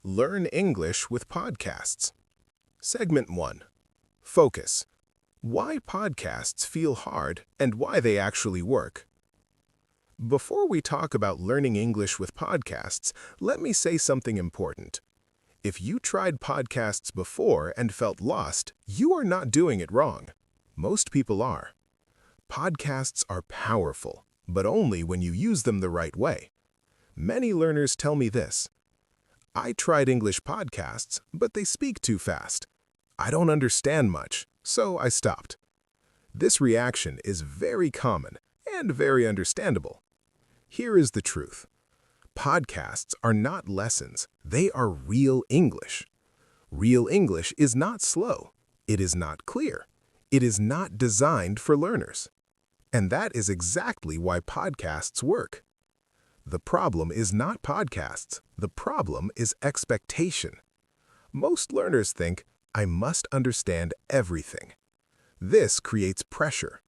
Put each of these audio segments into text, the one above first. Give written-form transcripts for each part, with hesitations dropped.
Learn English with podcasts. Segment 1. Focus. Why podcasts feel hard and why they actually work. Before we talk about learning English with podcasts, let me say something important. If you tried podcasts before and felt lost, you are not doing it wrong. Most people are. Podcasts are powerful, but only when you use them the right way. Many learners tell me this. I tried English podcasts, but they speak too fast. I don't understand much, so I stopped. This reaction is very common and very understandable. Here is the truth. Podcasts are not lessons, they are real English. Real English is not slow, it is not clear, it is not designed for learners. And that is exactly why podcasts work. The problem is not podcasts, the problem is expectation. Most learners think, I must understand everything. This creates pressure.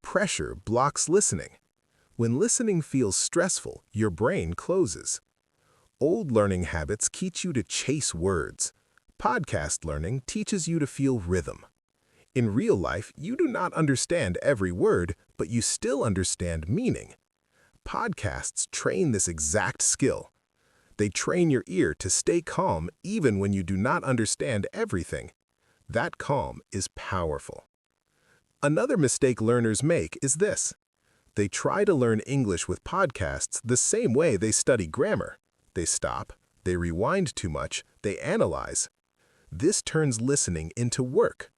Pressure blocks listening. When listening feels stressful, your brain closes. Old learning habits teach you to chase words. Podcast learning teaches you to feel rhythm. In real life, you do not understand every word, but you still understand meaning. Podcasts train this exact skill. They train your ear to stay calm even when you do not understand everything. That calm is powerful. Another mistake learners make is this. They try to learn English with podcasts the same way they study grammar. They stop, they rewind too much, they analyze. This turns listening into work.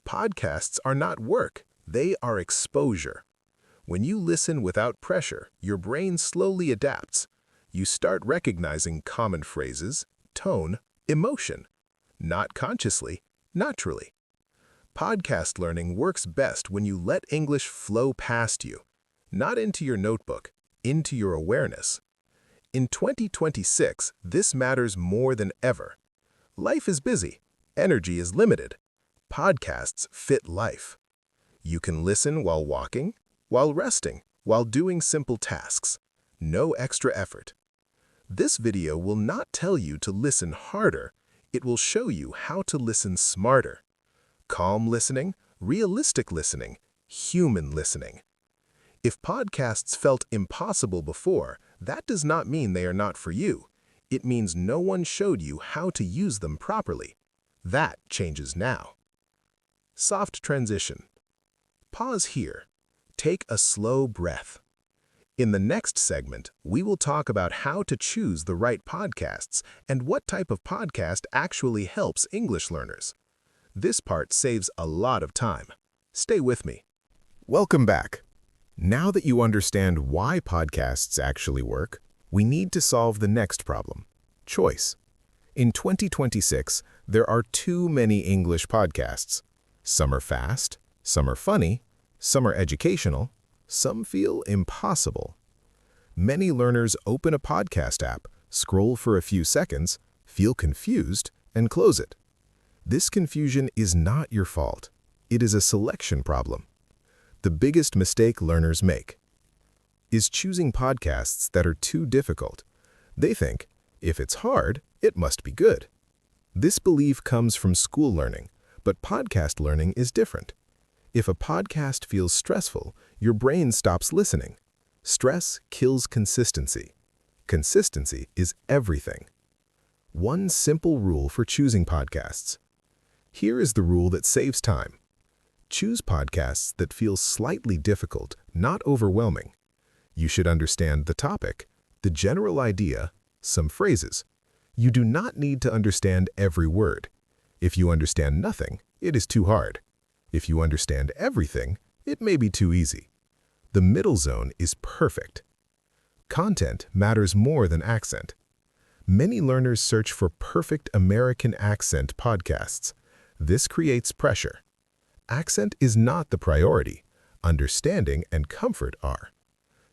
Podcasts are not work, they are exposure. When you listen without pressure, your brain slowly adapts. You start recognizing common phrases, tone, emotion. Not consciously, naturally. Podcast learning works best when you let English flow past you, not into your notebook, into your awareness. In 2026, this matters more than ever. Life is busy, energy is limited. Podcasts fit life. You can listen while walking, while resting, while doing simple tasks. No extra effort. This video will not tell you to listen harder, it will show you how to listen smarter. Calm listening, realistic listening, human listening. If podcasts felt impossible before, that does not mean they are not for you. It means no one showed you how to use them properly. That changes now. Soft transition. Pause here. Take a slow breath. In the next segment, we will talk about how to choose the right podcasts and what type of podcast actually helps English learners. This part saves a lot of time. Stay with me. Welcome back. Now that you understand why podcasts actually work, we need to solve the next problem, choice. In 2026, there are too many English podcasts. Some are fast, some are funny, some are educational, some feel impossible. Many learners open a podcast app, scroll for a few seconds, feel confused, and close it. This confusion is not your fault. It is a selection problem. The biggest mistake learners make is choosing podcasts that are too difficult. They think, if it's hard, it must be good. This belief comes from school learning, but podcast learning is different. If a podcast feels stressful, your brain stops listening. Stress kills consistency. Consistency is everything. One simple rule for choosing podcasts. Here is the rule that saves time. Choose podcasts that feel slightly difficult, not overwhelming. You should understand the topic, the general idea, some phrases. You do not need to understand every word. If you understand nothing, it is too hard. If you understand everything, it may be too easy. The middle zone is perfect. Content matters more than accent. Many learners search for perfect American accent podcasts. This creates pressure. Accent is not the priority. Understanding and comfort are.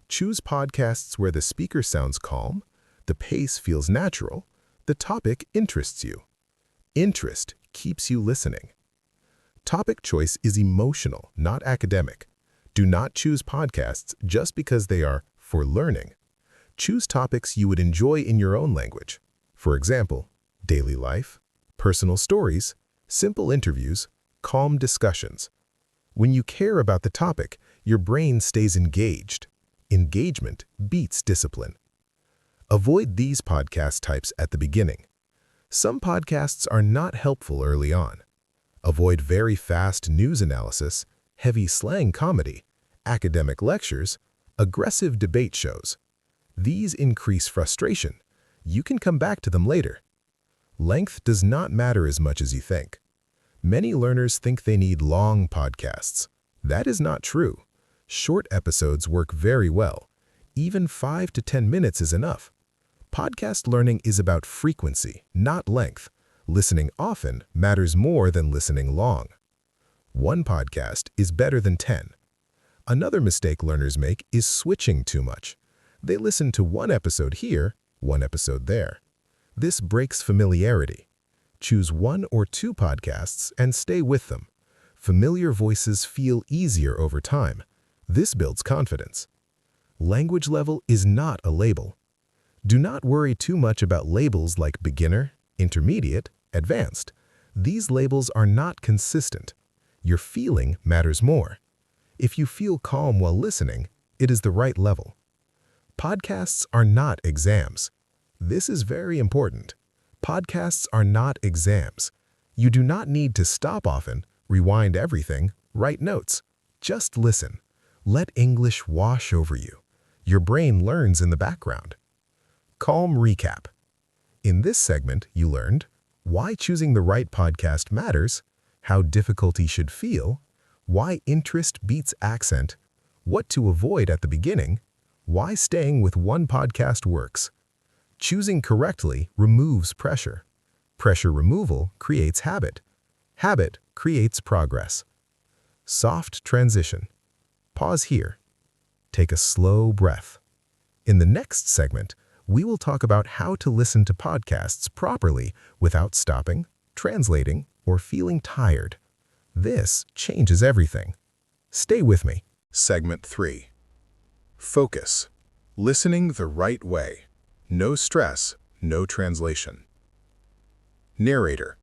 Choose podcasts where the speaker sounds calm, the pace feels natural, the topic interests you. Interest keeps you listening. Topic choice is emotional, not academic. Do not choose podcasts just because they are for learning. Choose topics you would enjoy in your own language. For example, daily life, personal stories, simple interviews, calm discussions. When you care about the topic, your brain stays engaged. Engagement beats discipline. Avoid these podcast types at the beginning. Some podcasts are not helpful early on. Avoid very fast news analysis, heavy slang comedy, academic lectures, aggressive debate shows. These increase frustration. You can come back to them later. Length does not matter as much as you think. Many learners think they need long podcasts. That is not true. Short episodes work very well. Even 5 to 10 minutes is enough. Podcast learning is about frequency, not length. Listening often matters more than listening long. One podcast is better than 10. Another mistake learners make is switching too much. They listen to one episode here, one episode there. This breaks familiarity. Choose 1 or 2 podcasts and stay with them. Familiar voices feel easier over time. This builds confidence. Language level is not a label. Do not worry too much about labels like beginner, intermediate, advanced. These labels are not consistent. Your feeling matters more. If you feel calm while listening, it is the right level. Podcasts are not exams. This is very important. Podcasts are not exams. You do not need to stop often, rewind everything, write notes. Just listen. Let English wash over you. Your brain learns in the background. Calm recap. In this segment, you learned why choosing the right podcast matters, how difficulty should feel, why interest beats accent, what to avoid at the beginning, why staying with one podcast works. Choosing correctly removes pressure. Pressure removal creates habit. Habit creates progress. Soft transition. Pause here. Take a slow breath. In the next segment, we will talk about how to listen to podcasts properly without stopping, translating, or feeling tired. This changes everything. Stay with me. Segment 3. Focus. Listening the right way. No stress, no translation. Narrator: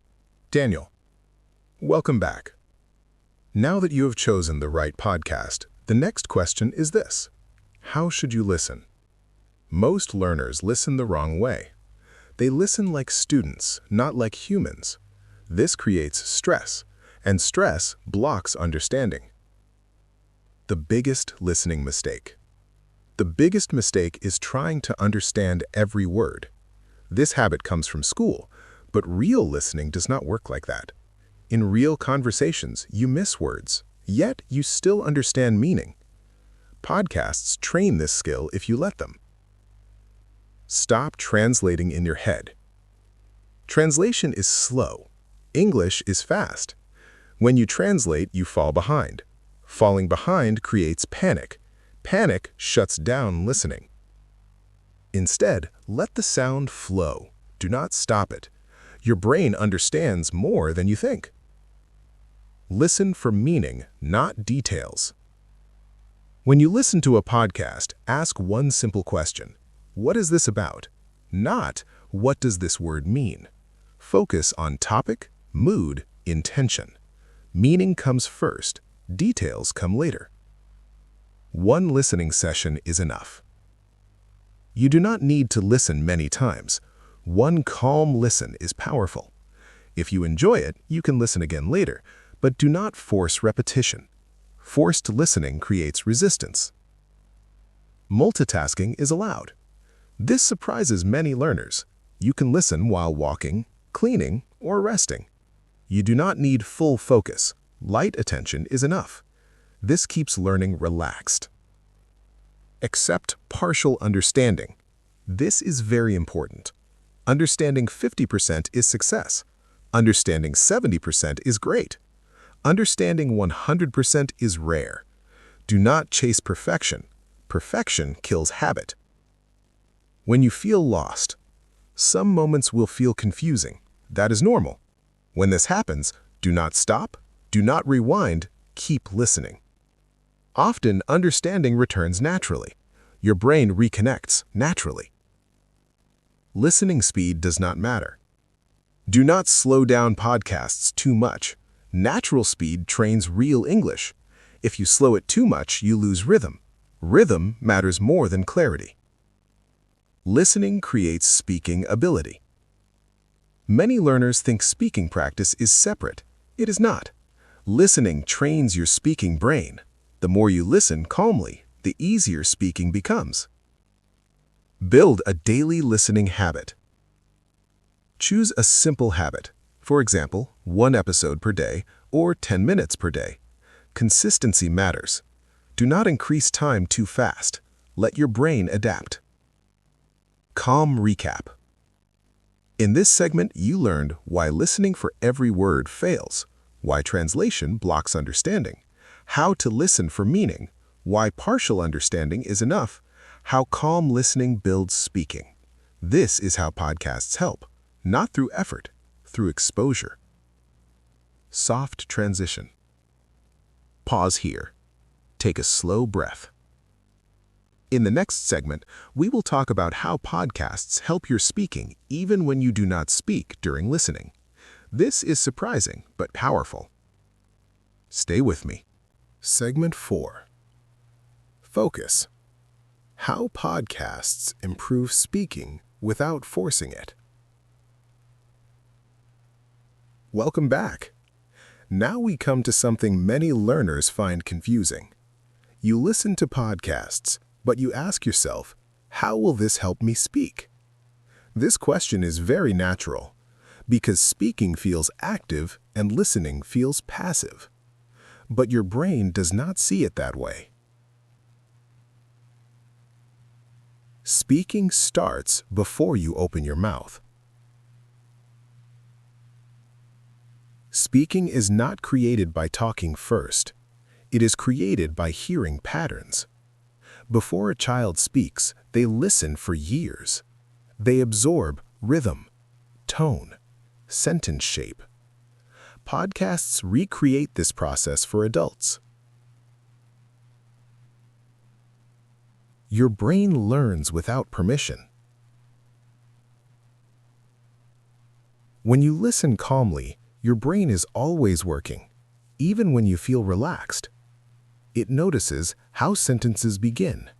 Daniel. Welcome back. Now that you have chosen the right podcast, the next question is this: how should you listen? Most learners listen the wrong way. They listen like students, not like humans. This creates stress, and stress blocks understanding. The biggest listening mistake. The biggest mistake is trying to understand every word. This habit comes from school, but real listening does not work like that. In real conversations, you miss words, yet you still understand meaning. Podcasts train this skill if you let them. Stop translating in your head. Translation is slow. English is fast. When you translate, you fall behind. Falling behind creates panic. Panic shuts down listening. Instead, let the sound flow. Do not stop it. Your brain understands more than you think. Listen for meaning, not details. When you listen to a podcast, ask one simple question. What is this about? Not, what does this word mean? Focus on topic, mood, intention. Meaning comes first. Details come later. One listening session is enough. You do not need to listen many times. One calm listen is powerful. If you enjoy it, you can listen again later, but do not force repetition. Forced listening creates resistance. Multitasking is allowed. This surprises many learners. You can listen while walking, cleaning, or resting. You do not need full focus. Light attention is enough. This keeps learning relaxed. Accept partial understanding. This is very important. Understanding 50% is success. Understanding 70% is great. Understanding 100% is rare. Do not chase perfection. Perfection kills habit. When you feel lost, some moments will feel confusing. That is normal. When this happens, do not stop, do not rewind, keep listening. Often, understanding returns naturally. Your brain reconnects naturally. Listening speed does not matter. Do not slow down podcasts too much. Natural speed trains real English. If you slow it too much, you lose rhythm. Rhythm matters more than clarity. Listening creates speaking ability. Many learners think speaking practice is separate. It is not. Listening trains your speaking brain. The more you listen calmly, the easier speaking becomes. Build a daily listening habit. Choose a simple habit. For example, 1 episode per day or 10 minutes per day. Consistency matters. Do not increase time too fast. Let your brain adapt. Calm recap. In this segment, you learned why listening for every word fails, why translation blocks understanding, how to listen for meaning, why partial understanding is enough, how calm listening builds speaking. This is how podcasts help, not through effort, through exposure. Soft transition. Pause here. Take a slow breath. In the next segment, we will talk about how podcasts help your speaking even when you do not speak during listening. This is surprising but powerful. Stay with me. Segment 4. Focus. How podcasts improve speaking without forcing it. Welcome back. Now we come to something many learners find confusing. You listen to podcasts, but you ask yourself, how will this help me speak? This question is very natural, because speaking feels active and listening feels passive. But your brain does not see it that way. Speaking starts before you open your mouth. Speaking is not created by talking first. It is created by hearing patterns. Before a child speaks, they listen for years. They absorb rhythm, tone, sentence shape. Podcasts recreate this process for adults. Your brain learns without permission. When you listen calmly, your brain is always working, even when you feel relaxed. It notices how sentences begin,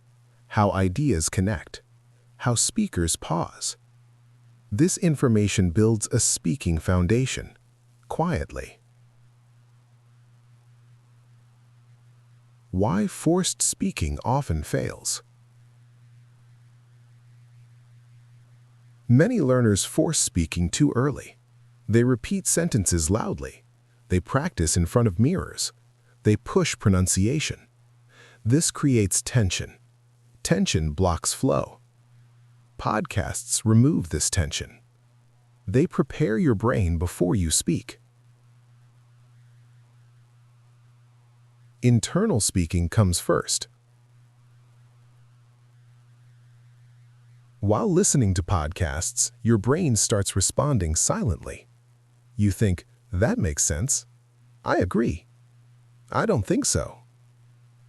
how ideas connect, how speakers pause. This information builds a speaking foundation, quietly. Why forced speaking often fails. Many learners force speaking too early. They repeat sentences loudly. They practice in front of mirrors. They push pronunciation. This creates tension. Tension blocks flow. Podcasts remove this tension. They prepare your brain before you speak. Internal speaking comes first. While listening to podcasts, your brain starts responding silently. You think, that makes sense. I agree. I don't think so.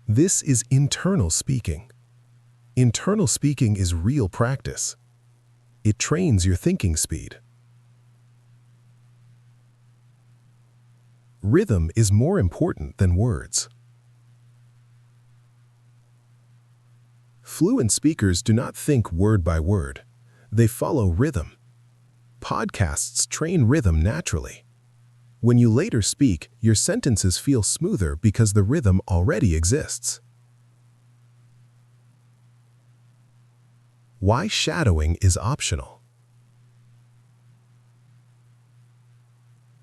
This is internal speaking. Internal speaking is real practice. It trains your thinking speed. Rhythm is more important than words. Fluent speakers do not think word by word. They follow rhythm. Podcasts train rhythm naturally. When you later speak, your sentences feel smoother because the rhythm already exists. Why shadowing is optional.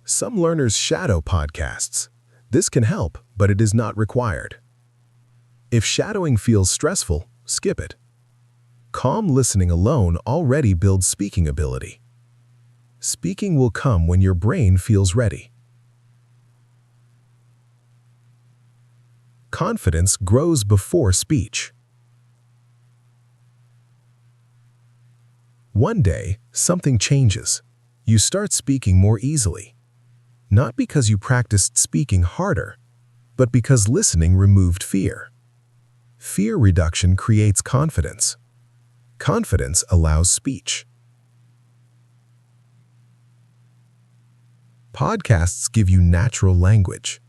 Some learners shadow podcasts. This can help, but it is not required. If shadowing feels stressful, skip it. Calm listening alone already builds speaking ability. Speaking will come when your brain feels ready. Confidence grows before speech. One day, something changes. You start speaking more easily. Not because you practiced speaking harder, but because listening removed fear. Fear reduction creates confidence. Confidence allows speech. Podcasts give you natural language.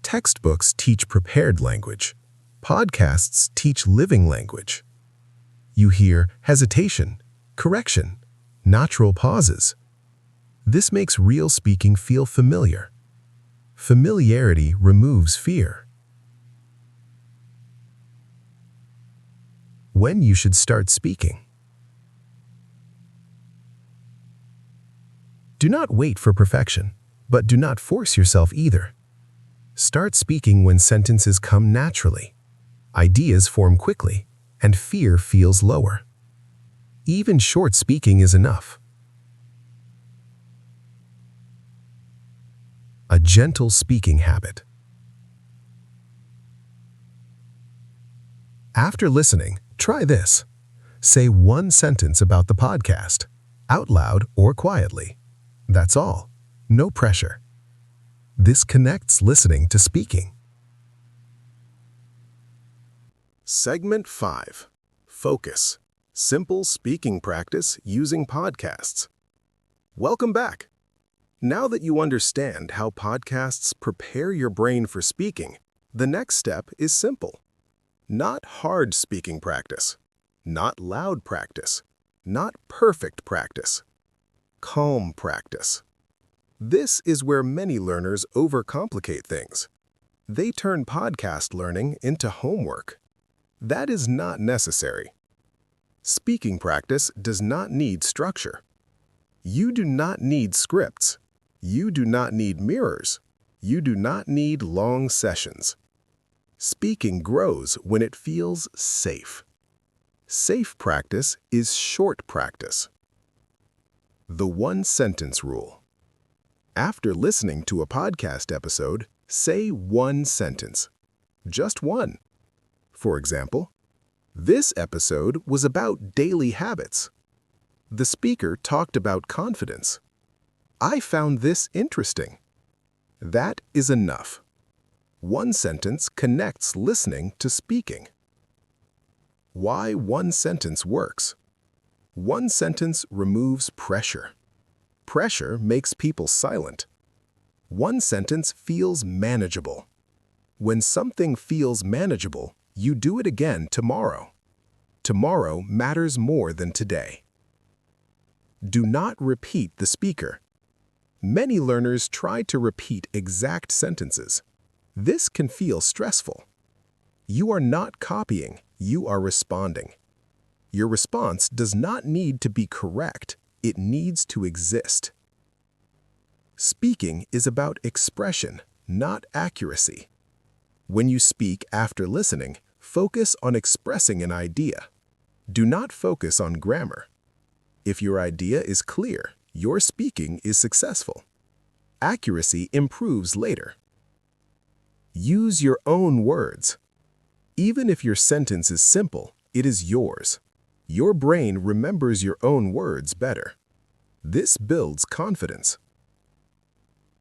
Textbooks teach prepared language. Podcasts teach living language. You hear hesitation, correction, natural pauses. This makes real speaking feel familiar. Familiarity removes fear. When you should start speaking. Do not wait for perfection, but do not force yourself either. Start speaking when sentences come naturally, ideas form quickly, and fear feels lower. Even short speaking is enough. A gentle speaking habit. After listening, try this. Say one sentence about the podcast, out loud or quietly. That's all. No pressure. This connects listening to speaking. Segment 5. Focus. Simple speaking practice using podcasts. Welcome back. Now that you understand how podcasts prepare your brain for speaking, the next step is simple. Not hard speaking practice. Not loud practice. Not perfect practice. Calm practice. This is where many learners overcomplicate things. They turn podcast learning into homework. That is not necessary. Speaking practice does not need structure. You do not need scripts. You do not need mirrors. You do not need long sessions. Speaking grows when it feels safe. Safe practice is short practice. The one-sentence rule. After listening to a podcast episode, say one sentence. Just one. For example, this episode was about daily habits. The speaker talked about confidence. I found this interesting. That is enough. One sentence connects listening to speaking. Why one sentence works. One sentence removes pressure. Pressure makes people silent. One sentence feels manageable. When something feels manageable, you do it again tomorrow. Tomorrow matters more than today. Do not repeat the speaker. Many learners try to repeat exact sentences. This can feel stressful. You are not copying, you are responding. Your response does not need to be correct, it needs to exist. Speaking is about expression, not accuracy. When you speak after listening, focus on expressing an idea. Do not focus on grammar. If your idea is clear, your speaking is successful. Accuracy improves later. Use your own words. Even if your sentence is simple, it is yours. Your brain remembers your own words better. This builds confidence.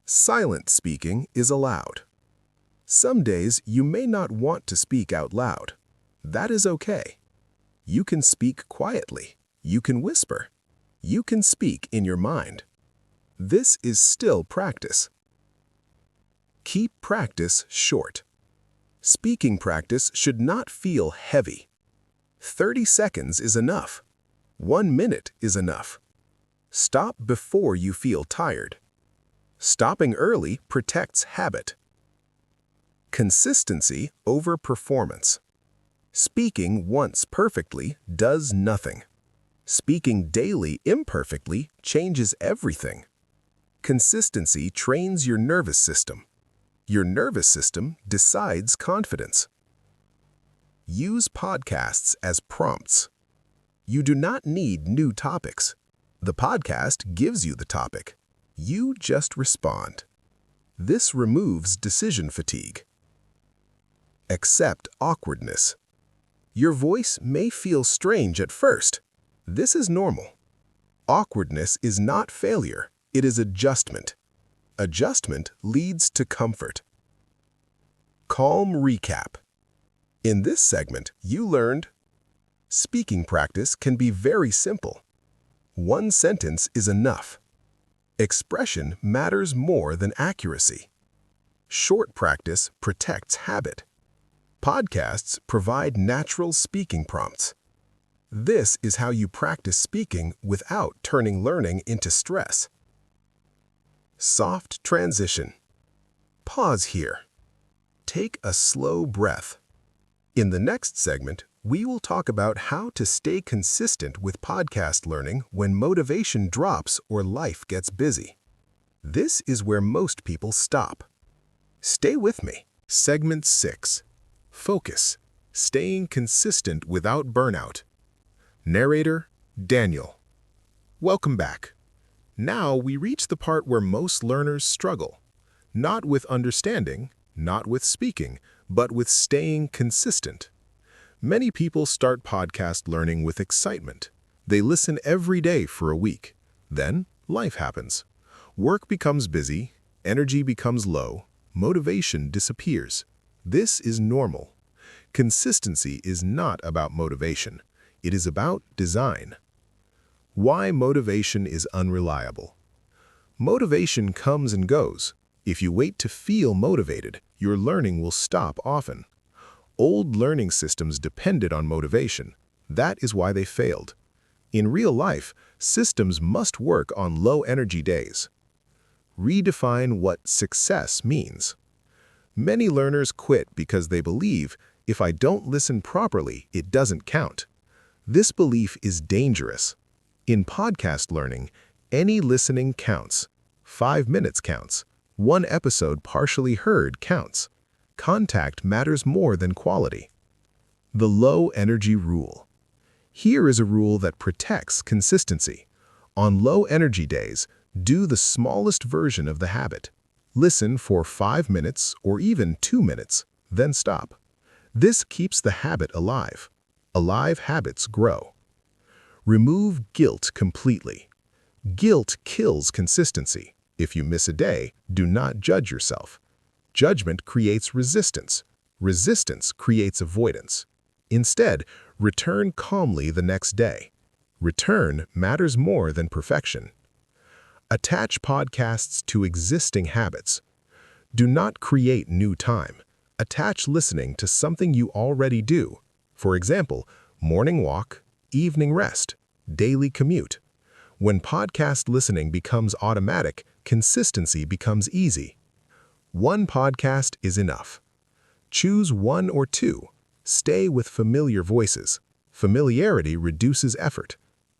Silent speaking is allowed. Some days you may not want to speak out loud. That is okay. You can speak quietly. You can whisper. You can speak in your mind. This is still practice. Keep practice short. Speaking practice should not feel heavy. 30 seconds is enough. 1 minute is enough. Stop before you feel tired. Stopping early protects habit. Consistency over performance. Speaking once perfectly does nothing. Speaking daily imperfectly changes everything. Consistency trains your nervous system. Your nervous system decides confidence. Use podcasts as prompts. You do not need new topics. The podcast gives you the topic. You just respond. This removes decision fatigue. Accept awkwardness. Your voice may feel strange at first. This is normal. Awkwardness is not failure, it is adjustment. Adjustment leads to comfort. Calm recap. In this segment, you learned speaking practice can be very simple. One sentence is enough. Expression matters more than accuracy. Short practice protects habit. Podcasts provide natural speaking prompts. This is how you practice speaking without turning learning into stress. Soft transition. Pause here. Take a slow breath. In the next segment, we will talk about how to stay consistent with podcast learning when motivation drops or life gets busy. This is where most people stop. Stay with me. Segment 6. Focus. Staying consistent without burnout. Narrator, Daniel. Welcome back. Now we reach the part where most learners struggle. Not with understanding, not with speaking, but with staying consistent. Many people start podcast learning with excitement. They listen every day for a week. Then, life happens. Work becomes busy, energy becomes low, motivation disappears. This is normal. Consistency is not about motivation. It is about design. Why motivation is unreliable. Motivation comes and goes. If you wait to feel motivated, your learning will stop often. Old learning systems depended on motivation. That is why they failed. In real life, systems must work on low-energy days. Redefine what success means. Many learners quit because they believe, if I don't listen properly, it doesn't count. This belief is dangerous. In podcast learning, any listening counts. 5 minutes counts. One episode partially heard counts. Contact matters more than quality. The low-energy rule. Here is a rule that protects consistency. On low-energy days, do the smallest version of the habit. Listen for 5 minutes or even 2 minutes, then stop. This keeps the habit alive. Alive habits grow. Remove guilt completely. Guilt kills consistency. If you miss a day, do not judge yourself. Judgment creates resistance. Resistance creates avoidance. Instead, return calmly the next day. Return matters more than perfection. Attach podcasts to existing habits. Do not create new time. Attach listening to something you already do. For example, morning walk, evening rest, daily commute. When podcast listening becomes automatic, consistency becomes easy. One podcast is enough. Choose 1 or 2. Stay with familiar voices. Familiarity reduces effort.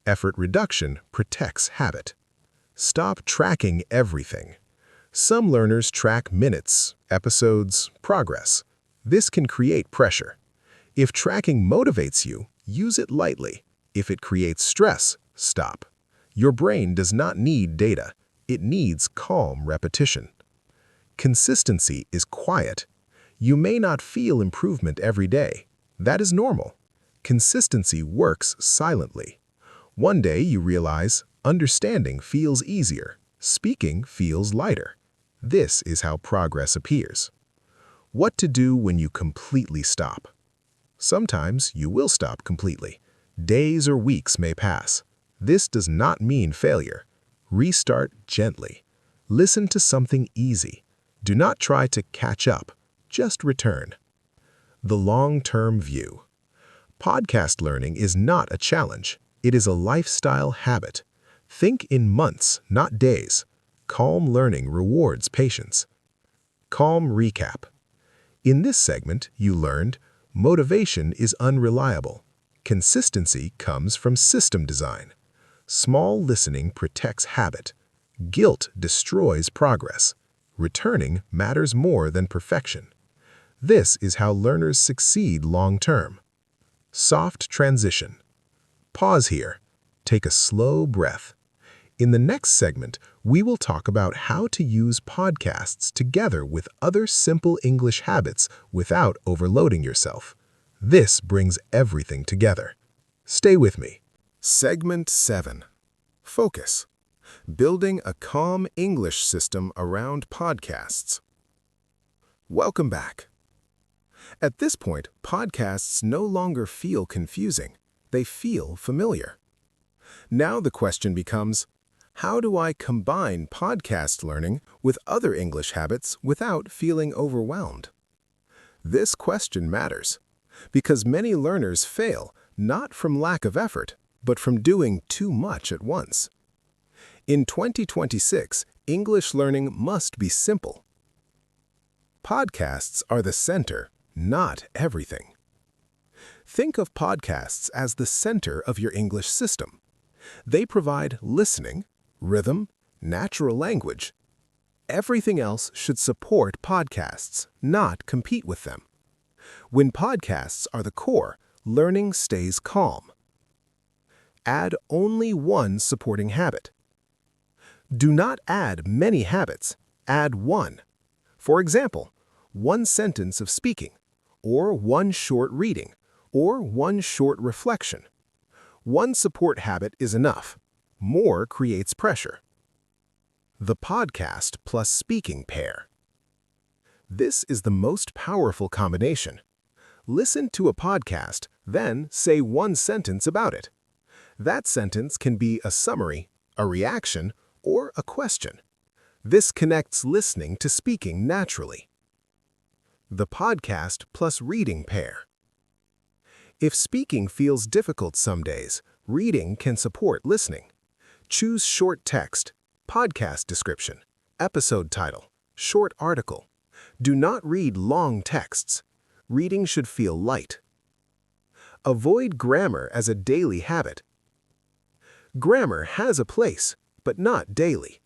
Effort reduction protects habit. Stop tracking everything. Some learners track minutes, episodes, progress. This can create pressure. If tracking motivates you, use it lightly. If it creates stress, stop. Your brain does not need data. It needs calm repetition. Consistency is quiet. You may not feel improvement every day. That is normal. Consistency works silently. One day you realize understanding feels easier. Speaking feels lighter. This is how progress appears. What to do when you completely stop? Sometimes you will stop completely. Days or weeks may pass. This does not mean failure. Restart gently. Listen to something easy. Do not try to catch up. Just return. The long-term view. Podcast learning is not a challenge. It is a lifestyle habit. Think in months, not days. Calm learning rewards patience. Calm recap. In this segment, you learned motivation is unreliable. Consistency comes from system design. Small listening protects habit. Guilt destroys progress. Returning matters more than perfection. This is how learners succeed long-term. Soft transition. Pause here. Take a slow breath. In the next segment, we will talk about how to use podcasts together with other simple English habits without overloading yourself. This brings everything together. Stay with me. Segment 7. Focus. Building a calm English system around podcasts. Welcome back. At this point, podcasts no longer feel confusing. They feel familiar. Now the question becomes, how do I combine podcast learning with other English habits without feeling overwhelmed? This question matters because many learners fail not from lack of effort, but from doing too much at once. In 2026, English learning must be simple. Podcasts are the center, not everything. Think of podcasts as the center of your English system. They provide listening, rhythm, natural language. Everything else should support podcasts, not compete with them. When podcasts are the core, learning stays calm. Add only one supporting habit. Do not add many habits, add one. For example, one sentence of speaking, or one short reading, or one short reflection. One support habit is enough. More creates pressure. The podcast plus speaking pair. This is the most powerful combination. Listen to a podcast, then say one sentence about it. That sentence can be a summary, a reaction, or a question. This connects listening to speaking naturally. The podcast plus reading pair. If speaking feels difficult some days, reading can support listening. Choose short text, podcast description, episode title, short article. Do not read long texts. Reading should feel light. Avoid grammar as a daily habit. Grammar has a place, but not daily.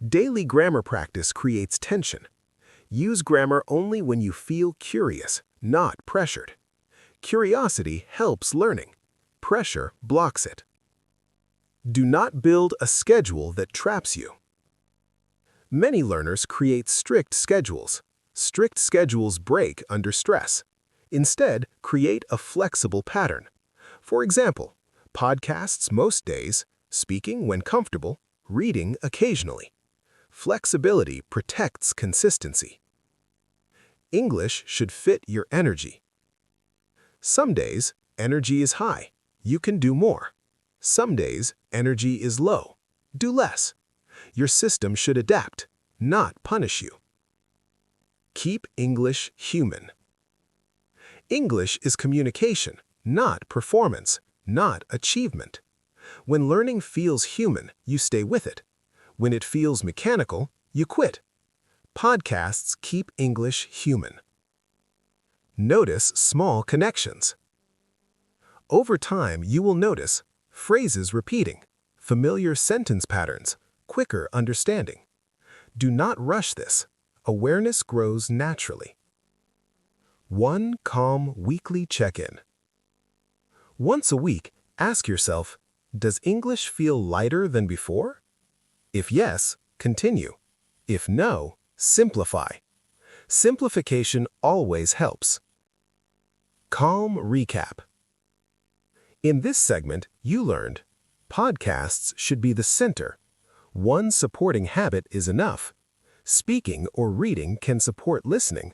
Daily grammar practice creates tension. Use grammar only when you feel curious, not pressured. Curiosity helps learning. Pressure blocks it. Do not build a schedule that traps you. Many learners create strict schedules. Strict schedules break under stress. Instead, create a flexible pattern. For example, podcasts most days, speaking when comfortable, reading occasionally. Flexibility protects consistency. English should fit your energy. Some days, energy is high. You can do more. Some days, energy is low. Do less. Your system should adapt, not punish you. Keep English human. English is communication, not performance, not achievement. When learning feels human, you stay with it. When it feels mechanical, you quit. Podcasts keep English human. Notice small connections. Over time, you will notice phrases repeating, familiar sentence patterns, quicker understanding. Do not rush this. Awareness grows naturally. One calm weekly check-in. Once a week, ask yourself, does English feel lighter than before? If yes, continue. If no, simplify. Simplification always helps. Calm recap. In this segment, you learned podcasts should be the center. One supporting habit is enough. Speaking or reading can support listening.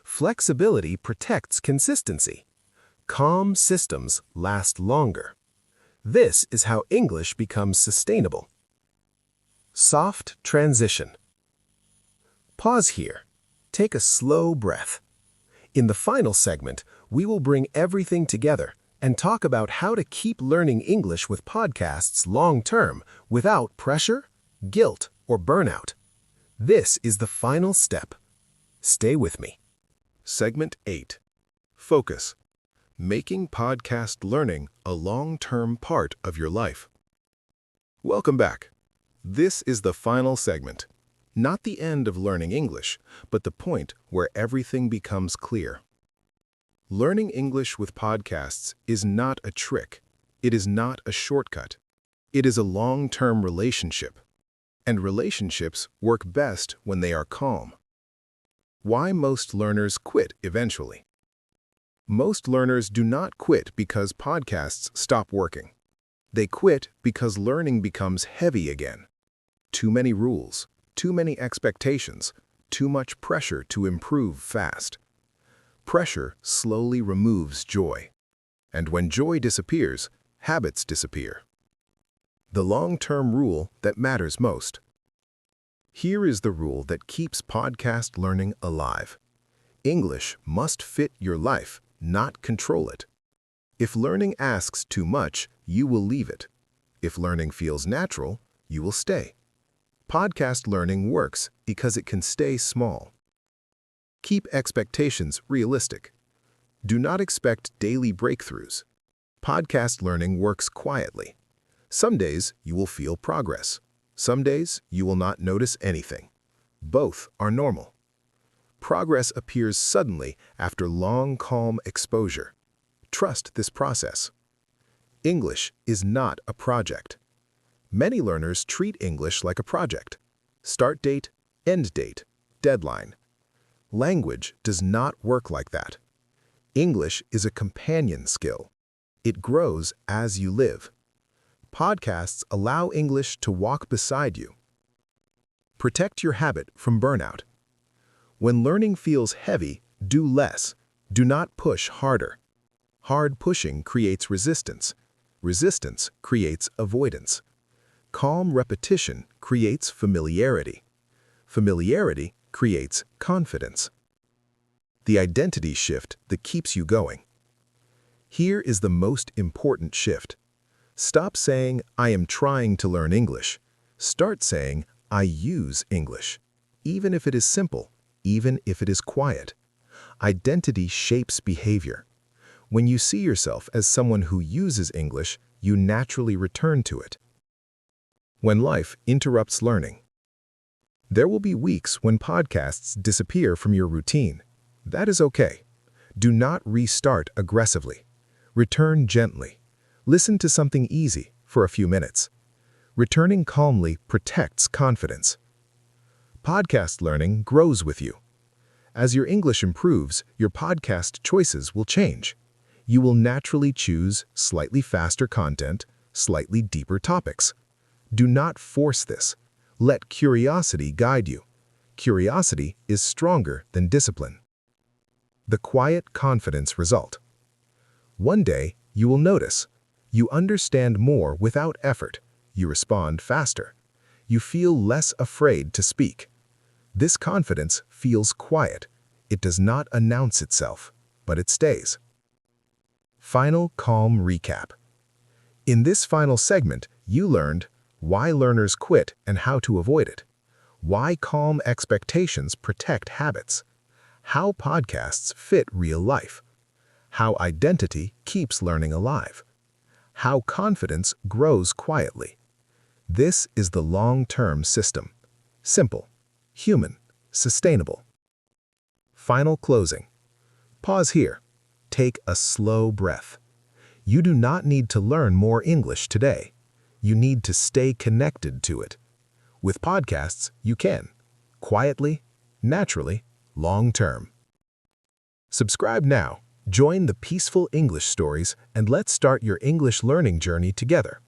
Flexibility protects consistency. Calm systems last longer. This is how English becomes sustainable. Soft transition. Pause here. Take a slow breath. In the final segment, we will bring everything together and talk about how to keep learning English with podcasts long-term without pressure, guilt, or burnout. This is the final step. Stay with me. Segment 8. Focus. Making podcast learning a long-term part of your life. Welcome back. This is the final segment. Not the end of learning English, but the point where everything becomes clear. Learning English with podcasts is not a trick. It is not a shortcut. It is a long-term relationship. And relationships work best when they are calm. Why most learners quit eventually. Most learners do not quit because podcasts stop working. They quit because learning becomes heavy again. Too many rules, too many expectations, too much pressure to improve fast. Pressure slowly removes joy. And when joy disappears, habits disappear. The long-term rule that matters most. Here is the rule that keeps podcast learning alive. English must fit your life, not control it. If learning asks too much, you will leave it. If learning feels natural, you will stay. Podcast learning works because it can stay small. Keep expectations realistic. Do not expect daily breakthroughs. Podcast learning works quietly. Some days you will feel progress. Some days you will not notice anything. Both are normal. Progress appears suddenly after long, calm exposure. Trust this process. English is not a project. Many learners treat English like a project. Start date, end date, deadline. Language does not work like that. English is a companion skill. It grows as you live. Podcasts allow English to walk beside you. Protect your habit from burnout. When learning feels heavy, do less. Do not push harder. Hard pushing creates resistance. Resistance creates avoidance. Calm repetition creates familiarity. Familiarity creates confidence. The identity shift that keeps you going. Here is the most important shift. Stop saying, "I am trying to learn English." Start saying, "I use English." Even if it is simple, even if it is quiet. Identity shapes behavior. When you see yourself as someone who uses English, you naturally return to it. When life interrupts learning. There will be weeks when podcasts disappear from your routine. That is okay. Do not restart aggressively. Return gently. Listen to something easy for a few minutes. Returning calmly protects confidence. Podcast learning grows with you. As your English improves, your podcast choices will change. You will naturally choose slightly faster content, slightly deeper topics. Do not force this. Let curiosity guide you. Curiosity is stronger than discipline. The quiet confidence result. One day, you will notice. You understand more without effort. You respond faster. You feel less afraid to speak. This confidence feels quiet. It does not announce itself, but it stays. Final calm recap. In this final segment, you learned why learners quit and how to avoid it, why calm expectations protect habits, how podcasts fit real life, how identity keeps learning alive, how confidence grows quietly. This is the long-term system. Simple, human, sustainable. Final closing. Pause here. Take a slow breath. You do not need to learn more English today. You need to stay connected to it. With podcasts, you can. Quietly, naturally, long-term. Subscribe now. Join the peaceful English stories and let's start your English learning journey together.